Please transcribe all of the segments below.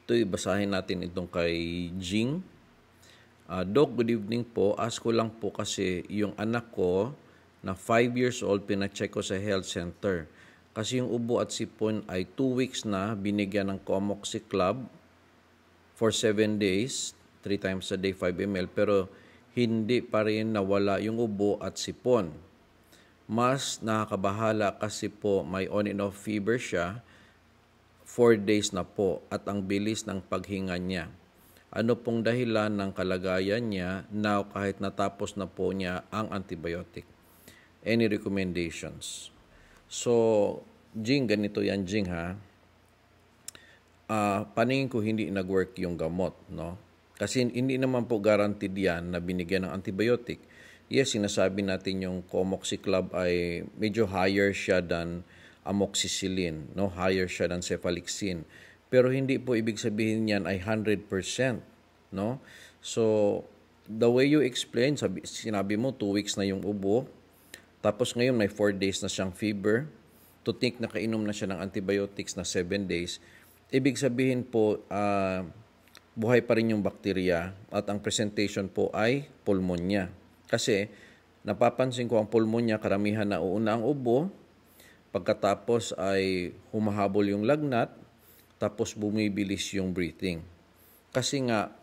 Ito'y basahin natin itong kay Jing. Doc, good evening po. Ask ko lang po kasi yung anak ko na 5 years old, pina-check ko sa health center. Kasi yung ubo at sipon ay 2 weeks na binigyan ng Comoxi Club for 7 days, 3 times a day, 5 ml. Pero hindi pa rin nawala yung ubo at sipon. Mas nakakabahala kasi po may on and off fever siya, 4 days na po at ang bilis ng paghinga niya. Ano pong dahilan ng kalagayan niya now kahit natapos na po niya ang antibiotic? Any recommendations? So, Jing, ganito yan, Jing, ha? Paningin ko hindi nag-work yung gamot, no? Kasi hindi naman po guaranteed yan na binigyan ng antibiotic. Yes, sinasabi natin yung Comoxi Club ay medyo higher siya than amoxicillin, no? Higher siya than cefalixin. Pero hindi po ibig sabihin niyan ay 100%, no? So, the way you explain, sinabi mo 2 weeks na yung ubo, tapos ngayon may 4 days na siyang fever, to think nakainom na siya ng antibiotics na 7 days, ibig sabihin po, buhay pa rin yung bakterya at ang presentation po ay pulmonya. Kasi napapansin ko ang pulmonya, karamihan na uuna ang ubo, pagkatapos ay humahabol yung lagnat, tapos bumibilis yung breathing. Kasi nga,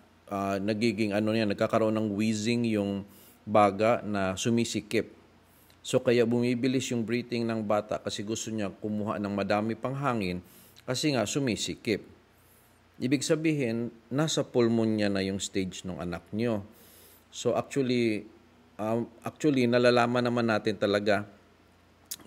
nagkakaroon ng wheezing yung baga na sumisikip. So kaya bumibilis yung breathing ng bata kasi gusto niya kumuha ng madami pang hangin kasi nga sumisikip. Ibig sabihin, nasa pulmonya na yung stage ng anak nyo. So actually nalalaman naman natin talaga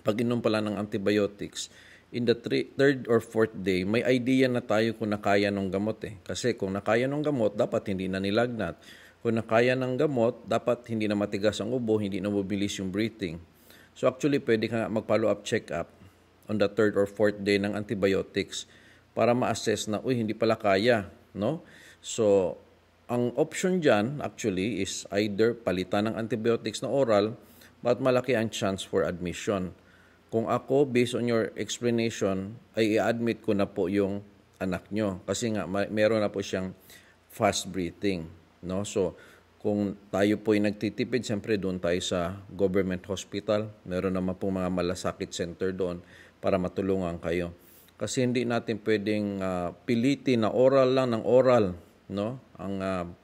pag inom pala ng antibiotics, in the third or fourth day, may idea na tayo kung nakaya ng gamot eh. Kasi kung nakaya ng gamot, dapat hindi na nilagnat. Kung nakaya ng gamot, dapat hindi na matigas ang ubo, hindi na mabilis yung breathing. So actually, pwede ka mag-follow-up check-up on the third or fourth day ng antibiotics para ma-assess na, hindi pala kaya, no? So, ang option dyan actually is either palitan ng antibiotics na oral, but malaki ang chance for admission. Kung ako, based on your explanation, ay i-admit ko na po yung anak nyo. Kasi nga, meron na po siyang fast breathing. No? So, kung tayo po ay nagtitipid, siyempre doon tayo sa government hospital. Meron naman po mga malasakit center doon para matulungan kayo. Kasi hindi natin pwedeng pilitin na oral lang ng oral, no?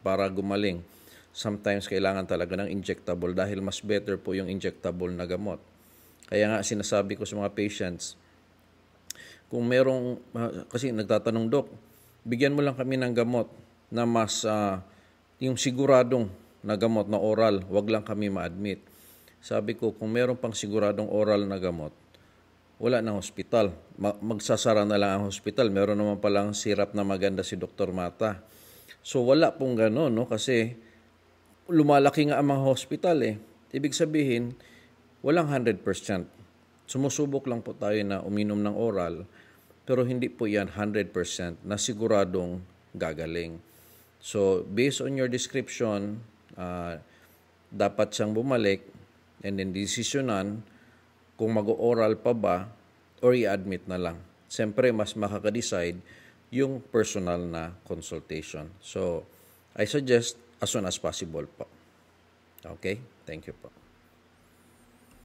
Para gumaling. Sometimes kailangan talaga ng injectable dahil mas better po yung injectable na gamot. Kaya nga sinasabi ko sa mga patients, kung merong, kasi nagtatanong, Dok, bigyan mo lang kami ng gamot na mas, yung siguradong na gamot na oral, wag lang kami ma-admit. Sabi ko, kung meron pang siguradong oral na gamot, wala na hospital. Magsasara na lang ang hospital. Meron naman palang sirap na maganda si Dr. Mata. So wala pong gano'n, no? Kasi lumalaki nga ang mga hospital eh. Ibig sabihin, walang 100%. Sumusubok lang po tayo na uminom ng oral, pero hindi po yan 100% na siguradong gagaling. So, based on your description, dapat siyang bumalik and then desisyonan kung mag-oral pa ba or i-admit na lang. Siyempre, mas makaka-decide yung personal na consultation. So, I suggest as soon as possible po. Okay? Thank you po.